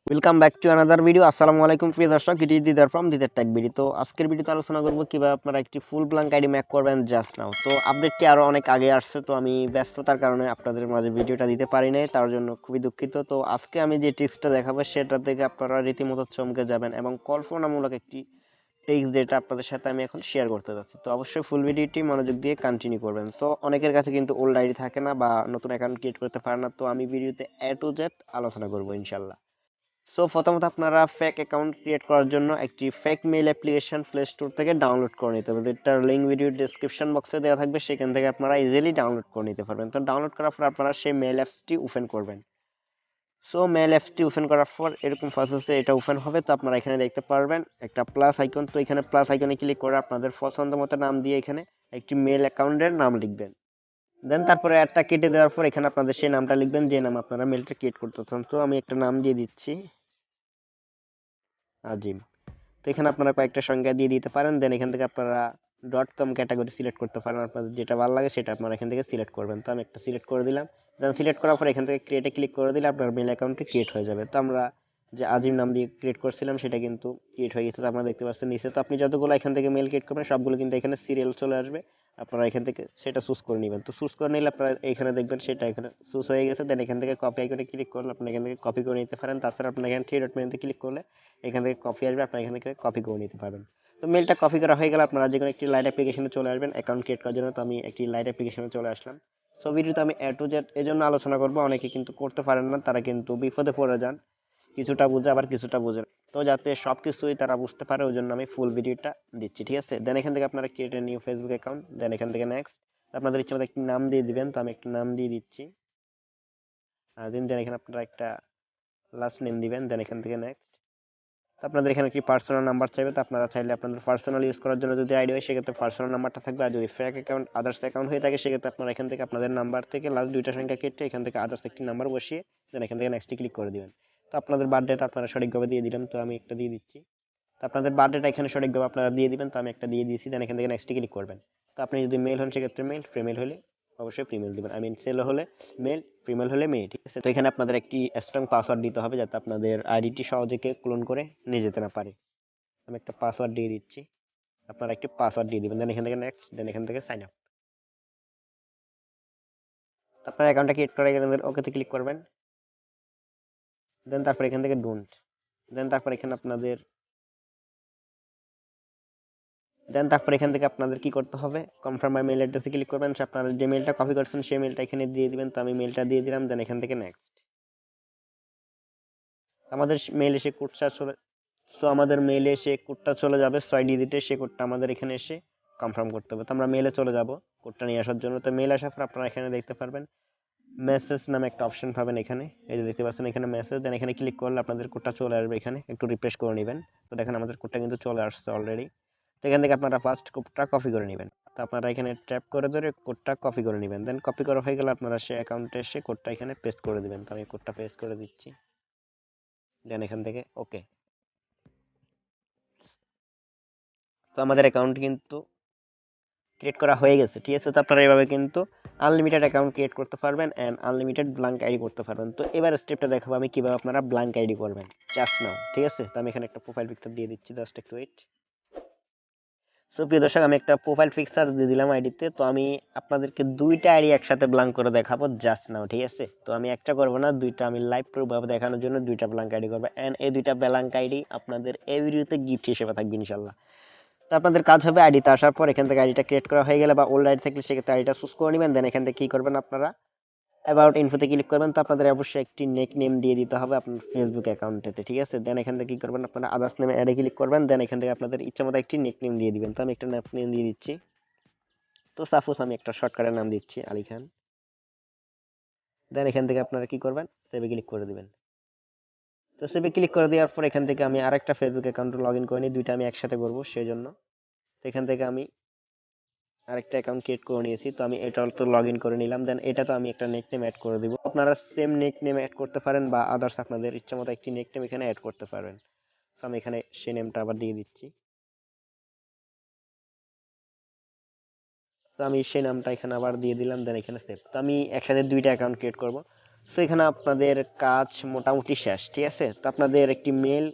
Welcome back to another video. আসসালামু আলাইকুম প্রিয় দর্শক, it is Didar from Didar take video. তো আজকের ভিডিওতে আলোচনা করব কিভাবে আপনারা একটি ফুল ব্ল্যাঙ্ক আইডি ম্যাক করবেন জাস্ট নাও। তো আপডেটটি আরো অনেক আগে আসছে, তো আমি ব্যস্ততার কারণে আপনাদের মাঝে ভিডিওটা দিতে পারি নাই, তার জন্য খুবই দুঃখিত। তো আজকে আমি যে টিপসটা দেখাবো সেটা থেকে আপনারা রীতিমতো চমকে যাবেন এবং কল্পনামূলক একটি টিপস যেটা আপনাদের সাথে আমি এখন শেয়ার করতে যাচ্ছি। তো অবশ্যই ফুল ভিডিওটি মনোযোগ দিয়ে কন্টিনিউ করবেন। তো অনেকের কাছে কিন্তু ওল্ড আইডি থাকে না বা নতুন অ্যাকাউন্ট ক্রিয়েট করতে পারে না, তো আমি ভিডিওতে এ টু জেড আলোচনা করবো ইনশাল্লাহ। সো প্রথমত আপনারা ফেক অ্যাকাউন্ট ক্রিয়েট করার জন্য একটি fake mail application play store থেকে ডাউনলোড করে নিতে হবে, যেটার লিঙ্ক ভিডিও ডেসক্রিপশন বক্সে দেওয়া থাকবে, সেখান থেকে আপনারা ইজিলি ডাউনলোড করে নিতে পারবেন। তো ডাউনলোড করার পর আপনারা সেই মেইল অ্যাপসটি ওপেন করবেন। সো মেইল অ্যাপসটি ওপেন করার পর এরকম প্রসেসে এটা ওপেন হবে। তো আপনারা এখানে দেখতে পারবেন একটা প্লাস আইকন। তো এখানে প্লাস আইকনে ক্লিক করে আপনাদের পছন্দ মতো নাম দিয়ে এখানে একটি মেইল অ্যাকাউন্টের নাম লিখবেন। দেন তারপরে একটা কেটে দেওয়ার পর এখানে আপনাদের সেই নামটা লিখবেন যে নাম আপনারা মেইলটা ক্রিয়েট করতে চান। তো আমি একটা নাম দিয়ে দিচ্ছি, আজিম। তো এখানে আপনারা কয়েকটা সংখ্যা দিয়ে দিতে পারেন। দেন এখান থেকে আপনারা ডট কম ক্যাটাগরি সিলেক্ট করতে পারেন, আপনাদের যেটা ভালো লাগে সেটা আপনারা এখান থেকে সিলেক্ট করবেন। তো আমি একটা সিলেক্ট করে দিলাম। দেন সিলেক্ট করার পর এখান থেকে ক্রিয়েটে ক্লিক করে দিলে আপনার মেল অ্যাকাউন্টটি ক্রিয়েট হয়ে যাবে। তো আমরা যে আজিম নাম দিয়ে ক্রিয়েট করছিলাম সেটা কিন্তু ক্রিয়েট হয়ে গেছে, তো আপনারা দেখতে পাচ্ছেন নিচে। তো আপনি যতগুলো এখান থেকে মেল ক্রিয়েট করবেন সবগুলো কিন্তু এখানে সিরিয়াল চলে আসবে, আপনারা এখান থেকে সেটা চুজ করে নেবেন। তো চুজ করে নিলে আপনারা এখানে দেখবেন সেটা এখানে চুজ হয়ে গেছে। দেন এখান থেকে কপি আইকনে ক্লিক করলে আপনি এখান থেকে কপি করে নিতে পারেন। তাছাড়া আপনি এখানে থ্রি ডট মেনুতে ক্লিক করলে এখান থেকে কপি আসবে, আপনারা এখান থেকে কপি করে নিতে পারবেন। তো মেলটা কপি করা হয়ে গেলে আপনারা যে কোনো একটি লাইট অ্যাপ্লিকেশনে চলে আসবেন অ্যাকাউন্ট ক্রিয়েট করার জন্য। তো আমি একটি লাইট অ্যাপ্লিকেশনে চলে আসলাম। সো ভিডিওতে আমি এ টু জেড এই জন্য আলোচনা করবো, অনেকে কিন্তু করতে পারেন না, তারা কিন্তু বিপদে পড়ে যান, কিছুটা বুঝে আবার কিছুটা বুঝে না। তো যাতে সবকিছুই তারা বুঝতে পারে ওই জন্য আমি ফুল ভিডিওটা দিচ্ছি, ঠিক আছে। দেন এখান থেকে আপনারা create a new Facebook account, then এখান থেকে নেক্সট আপনাদের ইচ্ছে মতো একটি নাম দিয়ে দিবেন। তো আমি একটা নাম দিয়ে দিচ্ছি, দেন এখানে আপনারা একটা লাস্ট নেম দিবেন। দেন এখান থেকে নেক্সট আপনাদের এখানে কি পার্সোনাল নাম্বার চাইবে। তো আপনারা চাইলে আপনাদের পার্সোনাল ইউজ করার জন্য যদি আইডি হয় সেক্ষেত্রে পার্সোনাল নাম্বারটা থাকবে, আর যদি ফেক অ্যাকাউন্ট আদার্স অ্যাকাউন্ট হয়ে থাকে সেক্ষেত্রে আপনারা এখান থেকে আপনাদের নাম্বার থেকে লাস্ট দুইটা সংখ্যা কেটে এখান থেকে আদার্স একটি নাম্বার বসিয়ে দেন এখান থেকে নেক্সটে ক্লিক করে দিবেন। তো আপনাদের বার্থডেটা আপনারা সঠিকভাবে দিয়ে দিলাম, তো আমি একটা দিয়ে দিচ্ছি। তো আপনাদের বার্থডেটা এখানে সঠিকভাবে আপনারা দিয়ে দিবেন, তো আমি একটা দিয়ে দিয়েছি। দেন এখান থেকে নেক্সটে ক্লিক করবেন। তো আপনি যদি মেল হন সেক্ষেত্রে মেল, ফিমেল হলে অবশ্যই ফিমেল দিবেন, আই মিন সেল হলে মেল, ফিমেল হলে মেয়ে, ঠিক আছে। তো এখানে আপনাদের একটি স্ট্রং পাসওয়ার্ড দিতে হবে যাতে আপনাদের আইডিটি সহজে কেউ ক্লোন করে নিয়ে যেতে না পারে। আমি একটা পাসওয়ার্ড দিয়ে দিচ্ছি, আপনারা একটি পাসওয়ার্ড দিয়ে দিবেন। দেন এখান থেকে নেক্সট, দেন এখান থেকে সাইন আপ। আপনার অ্যাকাউন্টটা ক্রিয়েট করে গেলে ওকেতে ক্লিক করবেন। দেন তারপর এখান থেকে ডোন্ট, দেন তারপর এখানে আপনাদের দেন তারপর এখান থেকে আপনাদের কি করতে হবে, কনফার্ম মাই মেইল অ্যাড্রেসে ক্লিক করবেন। আপনারা যে মেইলটা কপি করছেন সেই মেইলটা এখানে দিয়ে দিবেন। তো আমি মেইলটা দিয়ে দিলাম। দেন এখান থেকে নেক্সট আমাদের মেইল এসে কোডটা চলে সো আমাদের মেইলে এসে কোডটা চলে যাবে 6 ডিজিটের, সেই কোডটা আমাদের এখানে এসে কনফার্ম করতে হবে। তো আমরা মেইলে চলে যাব কোডটা নিয়ে আসার জন্য। তো মেইল আসার পর আপনারা এখানে দেখতে পারবেন মেসেজ নামে একটা অপশন পাবেন এখানে, এই যে দেখতে পাচ্ছেন এখানে মেসেজ। দেন এখানে ক্লিক করলে আপনাদের কোডটা চলে আসবে, এখানে একটু রিফ্রেশ করে নেবেন। তো দেখেন আমাদের কোডটা কিন্তু চলে আসছে অলরেডি। তো এখান থেকে আপনারা ফার্স্ট কোডটা কপি করে নেবেন। তো আপনারা এখানে ট্যাপ করে ধরে কোডটা কপি করে নেবেন। দেন কপি করা হয়ে গেলে আপনারা সেই অ্যাকাউন্টে এসে কোডটা এখানে পেস্ট করে দিবেন। তো আমি কোডটা পেস্ট করে দিচ্ছি। দেন এখান থেকে ওকে। তো আমাদের অ্যাকাউন্ট কিন্তু ক্রিয়েট করা হয়ে গেছে, ঠিক আছে। তো আপনারা এভাবে কিন্তু আনলিমিটেড অ্যাকাউন্ট ক্রিয়েট করতে পারবেন এন্ড আনলিমিটেড ব্ল্যাঙ্ক আইডি করতে পারবেন। তো এবার স্টেপটা দেখাবো আমি কিভাবে আপনারা ব্ল্যাঙ্ক আইডি করবেন জাস্ট নাও, ঠিক আছে। তো আমি এখানে একটা প্রোফাইল পিকচার দিয়ে দিচ্ছি, জাস্ট একটু ওয়েট। সো প্রিয় দর্শক, আমি একটা প্রোফাইল পিকচার দিয়ে দিলাম আইডিতে। তো আমি আপনাদেরকে দুইটা আইডি একসাথে ব্ল্যাঙ্ক করে দেখাবো জাস্ট নাও, ঠিক আছে। তো আমি একটা করবো না, দুইটা আমি লাইভ প্রুফ ভাবে দেখানোর জন্য দুইটা ব্ল্যাঙ্ক আইডি করবো এন্ড এই দুইটা ব্ল্যাঙ্ক আইডি আপনাদের এই ভিডিওতে গিফট হিসেবে থাকবে ইনশাল্লাহ। তো আপনাদের কাজ হবে আইডিতে আসার পর এখান থেকে আইডিটা ক্রিয়েট করা হয়ে গেলে বা ওল্ড আইডি থাকলে সেক্ষেত্রে আইডিটা চুজ করে নেবেন। দেন এখান থেকে কি করবেন, আপনারা অ্যাবাউট ইনফোতে ক্লিক করবেন। তো আপনাদের অবশ্যই একটি নেক নেম দিয়ে দিতে হবে আপনার ফেসবুক অ্যাকাউন্টেতে, ঠিক আছে। দেন এখান থেকে কি করবেন, আপনারা আদার্স নেমে অ্যাডে ক্লিক করবেন। দেন এখান থেকে আপনাদের ইচ্ছা মতো একটি নেক নেম দিয়ে দিবেন। তো আমি একটা নেক নেম দিয়ে দিচ্ছি। তো সাপোজ আমি একটা শর্টকাটের নাম দিচ্ছি আলী খান। দেন এখান থেকে আপনারা কি করবেন, সেভে ক্লিক করে দিবেন। তো সেভে ক্লিক করে দেওয়ার পর এখান থেকে আমি আরেকটা ফেসবুক অ্যাকাউন্ট লগ ইন করে নিই, দুইটা আমি একসাথে করবো সেই জন্য। তো এখান থেকে আমি আরেকটা অ্যাকাউন্ট ক্রিয়েট করে নিয়েছি। তো আমি এটা তো লগ ইন করে নিলাম। দেন এটা তো আমি একটা নেক নেম অ্যাড করে দিব, আপনারা সেম নেক নেম অ্যাড করতে পারেন বা আদার্স আপনাদের ইচ্ছা মতো একটি নেক নেম এখানে অ্যাড করতে পারবেন। তো আমি এখানে সেই নেমটা আবার দিয়ে দিচ্ছি। তো আমি সেই নামটা এখানে আবার দিয়ে দিলাম। দেন এখানে সেভ। তো আমি একসাথে দুইটা অ্যাকাউন্ট ক্রিয়েট করব। সো এখানে আপনাদের কাজ মোটামুটি শেষ, ঠিক আছে। তো আপনাদের একটি মেল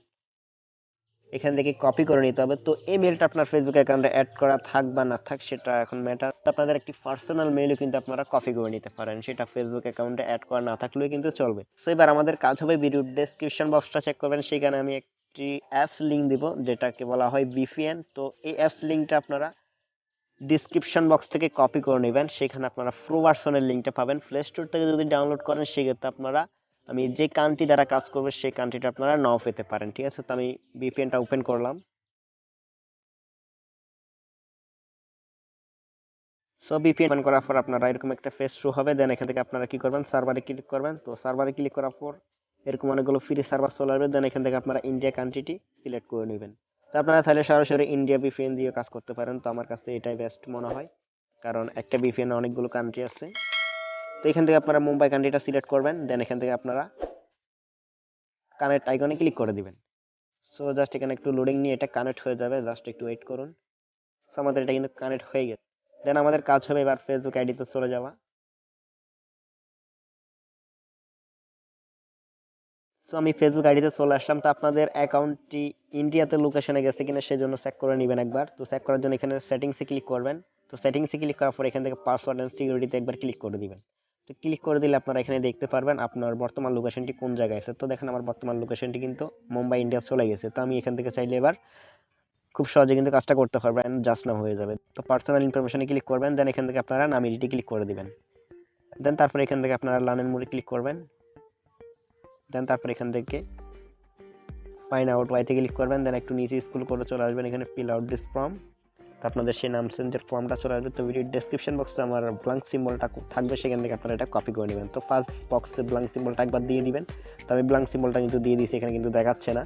এখান থেকে কপি করে নিতে হবে। তো এই মেলটা আপনার ফেসবুক অ্যাকাউন্টে অ্যাড করা থাক বা না থাক সেটা এখন ম্যাটার। আপনাদের একটি পার্সোনাল মেইলও কিন্তু আপনারা কপি করে নিতে পারেন, সেটা ফেসবুক অ্যাকাউন্টে অ্যাড করা না থাকলেও কিন্তু চলবে। সো এবার আমাদের কাজ হবে ভিডিওর ডেসক্রিপশন বক্সটা চেক করবেন, সেখানে আমি একটি অ্যাপস লিংক দিব যেটাকে বলা হয় ভিপিএন। তো এই অ্যাপস লিংকটা আপনারা ডিসক্রিপশন বক্স থেকে কপি করে নেবেন, সেখানে আপনারা প্রো ভার্সনের লিঙ্কটা পাবেন। প্লে স্টোর থেকে যদি ডাউনলোড করেন সেক্ষেত্রে আপনারা আমি যে কান্ট্রি দ্বারা কাজ করবে সেই কান্ট্রিটা আপনারা নাও পেতে পারেন, ঠিক আছে। তো আমি ভিপিএনটা ওপেন করলাম। সো ভিপিএন ওপেন করার পর আপনারা এরকম একটা পেজ শো হবে। দেন এখান থেকে আপনারা কি করবেন, সার্ভারে ক্লিক করবেন। তো সার্ভারে ক্লিক করার পর এরকম অনেকগুলো ফ্রি সার্ভার চলে আসবে। দেন এখান থেকে আপনারা ইন্ডিয়া কান্ট্রিটি সিলেক্ট করে নেবেন। তো আপনারা তাহলে সরাসরি ইন্ডিয়া ভিপিএন দিয়ে কাজ করতে পারেন। তো আমার কাছে এটাই বেস্ট মনে হয়, কারণ একটা ভিপিএন অনেকগুলো কান্ট্রি আছে। তো এখান থেকে আপনারা মুম্বাই কান্ট্রিটা সিলেক্ট করবেন। দেন এখান থেকে আপনারা কানেক্ট আইকনে ক্লিক করে দিবেন। সো জাস্ট এখানে একটু লোডিং নিয়ে এটা কানেক্ট হয়ে যাবে, জাস্ট একটু ওয়েট করুন। সো আমাদের এটা কিন্তু কানেক্ট হয়ে গেছে। দেন আমাদের কাজ হবে এবার ফেসবুক আইডিতে চলে যাওয়া। সো আমি ফেসবুক আইডিতে চলে আসলাম। তো আপনাদের অ্যাকাউন্টটি ইন্ডিয়াতে লোকেশনে গেছে কিনা সেজন্য চেক করে নেবেন একবার। তো চেক করার জন্য এখানে সেটিংসে ক্লিক করবেন। তো সেটিংসে ক্লিক করার পর এখান থেকে পাসওয়ার্ড এন্ড সিকিউরিটিতে একবার ক্লিক করে দিবেন। তো ক্লিক করে দিলে আপনারা এখানে দেখতে পারবেন আপনার বর্তমান লোকেশনটি কোন জায়গায় আছে। তো দেখেন আমার বর্তমান লোকেশনটি কিন্তু মুম্বাই ইন্ডিয়া চলে গেছে। তো আমি এখান থেকে চাইলে এবার খুব সহজে কিন্তু কাজটা করতে পারবেন, জাস্ট নাও হয়ে যাবে। তো পার্সোনাল ইনফরমেশনে ক্লিক করবেন। দেন এখান থেকে আপনারা নাম এডিটে ক্লিক করে দিবেন। দেন তারপর এখান থেকে আপনারা লার্নের মোডে ক্লিক করবেন। দেন তারপর এখান থেকে ফাইন আউট ওয়াইতে ক্লিক করবেন। দেন একটু নিচে স্ক্রল করে চলে আসবেন, এখানে ফিল আউট দিস ফর্ম। তো আপনাদের সেই নাম চেঞ্জের ফর্মটা চলে আসবে। তো ভিডিও ডেসক্রিপশন বক্সে আমার ব্ল্যাঙ্ক সিম্বলটা থাকবে, সেখান থেকে আপনারা এটা কপি করে নেবেন। তো ফার্স্ট বক্সে ব্ল্যাঙ্ক সিম্বলটা একবার দিয়ে দিবেন। তো আমি ব্ল্যাঙ্ক সিম্বলটা কিন্তু দিয়ে দিয়েছি, এখানে কিন্তু দেখাচ্ছে না।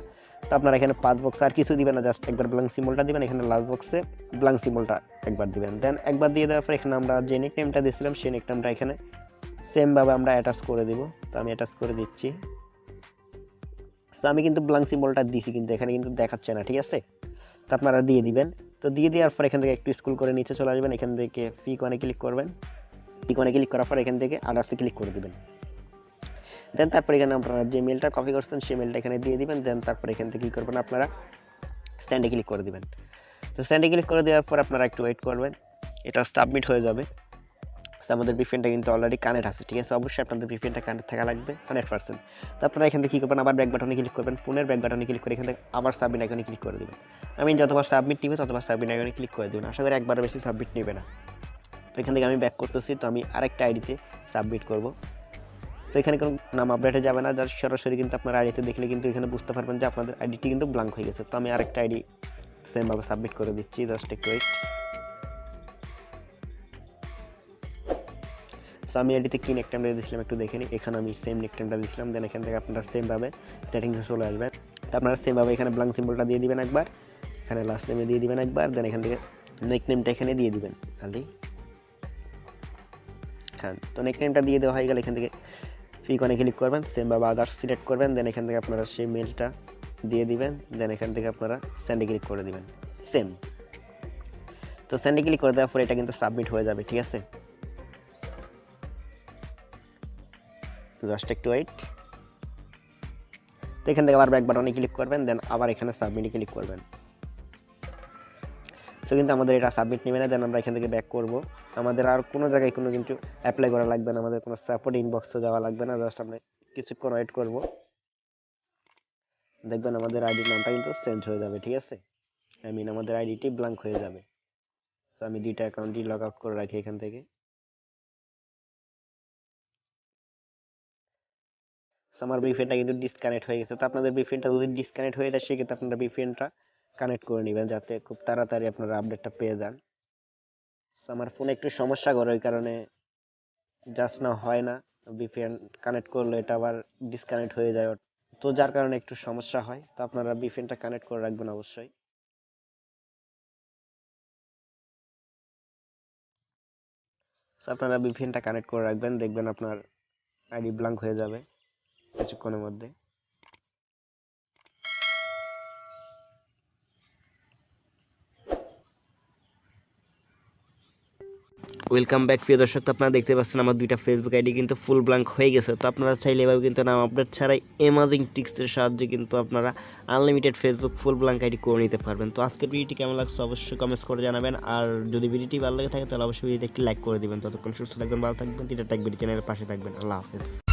তো আপনারা এখানে পাঁচ বক্সে আর কিছু দিবেন না, জাস্ট একবার ব্ল্যাঙ্ক সিম্বলটা দিবেন। এখানে লাস্ট বক্সে ব্ল্যাঙ্ক সিম্বলটা একবার দিবেন। দেন একবার দিয়ে দেওয়ার পর এখানে আমরা যে নিকনেমটা দিয়েছিলাম সেই নিকনেমটা এখানে সেম ভাবে আমরা অ্যাটাচ করে দিব। তো আমি অ্যাটাচ করে দিচ্ছি। তো আমি কিন্তু ব্ল্যাঙ্ক সিম্বলটা দিছি, কিন্তু এখানে কিন্তু দেখাচ্ছে না, ঠিক আছে। তো আপনারা দিয়ে দিবেন। তো দিয়ে দেওয়ার পর এখান থেকে একটু স্ক্রল করে নিচে চলে আসবেন, এখান থেকে পিকনে ক্লিক করবেন। পিকনে ক্লিক করার পর এখান থেকে আদার্সে ক্লিক করে দিবেন। দেন তারপর এখানে আপনারা যে মেলটা কপি করছেন সেই মেলটা এখানে দিয়ে দিবেন। দেন তারপর এখান থেকে কি করবেন, আপনারা স্যান্ডে ক্লিক করে দিবেন। তো স্যান্ডে ক্লিক করে দেওয়ার পর আপনারা একটু ওয়েট করবেন, এটা সাবমিট হয়ে যাবে। আমাদের ভিপিএনটা কিন্তু অলরেডি কানেক্ট আছে, ঠিক আছে। অবশ্যই আপনাদের ভিপিএনটা কানেক্ট থাকা লাগবে 100%। তো আপনারা এখান থেকে কি করবেন, আবার ব্যাক বাটনে ক্লিক করবেন, ফোনের ব্যাক বাটনে ক্লিক করে এখান থেকে আবার সাবমিট আইকনে ক্লিক করে দিবেন। আমি যতবার সাবমিট নিবে ততবার সাবমিট আইকনে ক্লিক করে দিবেন, আশা করি একবারের বেশি সাবমিট নেবে না। তো এখান থেকে আমি ব্যাক করতেছি। তো আমি আরেকটা আইডিতে সাবমিট করব। তো এখানে কোনো নাম আপডেটে যাবে না, জাস্ট সরাসরি কিন্তু আপনার আইডিতে দেখলে কিন্তু এখানে বুঝতে পারবেন যে আপনাদের আইডিটি কিন্তু ব্ল্যাঙ্ক হয়ে গেছে। তো আমি আরেকটা আইডি সেম ভাবে সাবমিট করে দিচ্ছি, জাস্ট একটু ওয়েট। সো আমি এটিতে কি নেকটাইমটা দিয়েছিলাম একটু দেখে নিই। এখানে আমি সেম নেকটাইমটা দিয়েছিলাম। দেন এখান থেকে আপনারা সেম ভাবে সেটিংসে চলে আসবেন। তো আপনারা সেম ভাবে এখানে ব্ল্যাঙ্ক সিম্বলটা দিয়ে দিবেন একবার, এখানে লাস্ট নেমে দিয়ে দিবেন একবার। দেন এখান থেকে নেকনেমটা এখানে দিয়ে দিবেন খালি। হ্যাঁ, তো নেকনেমটা দিয়ে দেওয়া হয়ে গেলে এখান থেকে ফিকনে ক্লিক করবেন, সেম ভাবে আদার্স সিলেক্ট করবেন। দেন এখান থেকে আপনারা সেই মেলটা দিয়ে দিবেন। দেন এখান থেকে আপনারা সেন্ডে ক্লিক করে দিবেন সেম। তো সেন্ডে ক্লিক করে দেওয়ার পর এটা কিন্তু সাবমিট হয়ে যাবে, ঠিক আছে। জাস্ট একটু ওয়েট। তো এখান থেকে আবার ব্যাক বাটনে ক্লিক করবেন। দেন আবার এখানে সাবমিটে ক্লিক করবেন। সো কিন্তু আমাদের এটা সাবমিট নেবে না। দেন আমরা এখান থেকে ব্যাক করব। আমাদের আর কোনো জায়গায় কোনো কিন্তু অ্যাপ্লাই করা লাগবে না, আমাদের কোনো সাপোর্ট ইনবক্সে যাওয়া লাগবে না, জাস্ট আমরা কিছুক্ষণ ওয়েট করব। দেখবেন আমাদের আইডির নামটা কিন্তু চেঞ্জ হয়ে যাবে, ঠিক আছে। আই মিন আমাদের আইডিটি ব্ল্যাঙ্ক হয়ে যাবে। তো আমি দুইটা অ্যাকাউন্টই লগ আউট করে রাখি এখান থেকে। আমার ভিপিএনটা কিন্তু ডিসকানেক্ট হয়ে গেছে। তো আপনাদের ভিপিএনটা যদি ডিসকানেক্ট হয়ে যায় সেক্ষেত্রে আপনারা ভিপিএনটা কানেক্ট করে নেবেন, যাতে খুব তাড়াতাড়ি আপনারা আপডেটটা পেয়ে যান। তো আমার ফোনে একটু সমস্যা করে, ওই কারণে জাস্ট না হয় না। ভিপিএন কানেক্ট করলে এটা আবার ডিসকানেক্ট হয়ে যায়, তো যার কারণে একটু সমস্যা হয়। তো আপনারা ভিপিএনটা কানেক্ট করে রাখবেন অবশ্যই। তো আপনারা ভিপিএনটা কানেক্ট করে রাখবেন, দেখবেন আপনার আইডি ব্ল্যাঙ্ক হয়ে যাবে কিছুক্ষণের মধ্যে। ওয়েলকাম ব্যাক প্রিয় দর্শক, তো আপনারা দেখতে পাচ্ছেন আমার দুইটা ফেসবুক আইডি কিন্তু ফুল ব্ল্যাঙ্ক হয়ে গেছে। তো আপনারা চাইলে এভাবে কিন্তু নাম আপডেট ছাড়াই অ্যামাজিং ট্রিক্সের সাহায্যে কিন্তু আপনারা আনলিমিটেড ফেসবুক ফুল ব্ল্যাঙ্ক আইডি করে নিতে পারবেন। তো আজকের ভিডিওটি কেমন লাগছে অবশ্যই কমেন্টস করে জানাবেন, আর যদি ভিডিওটি ভালো লাগে থাকে তাহলে অবশ্যই ভিডিওটি একটি লাইক করে দিবেন। ততক্ষণ সুস্থ থাকবেন, ভালো থাকবেন, দিদার টেক ভিডিও চ্যানেলের পাশে থাকবেন। আল্লাহ হাফেজ।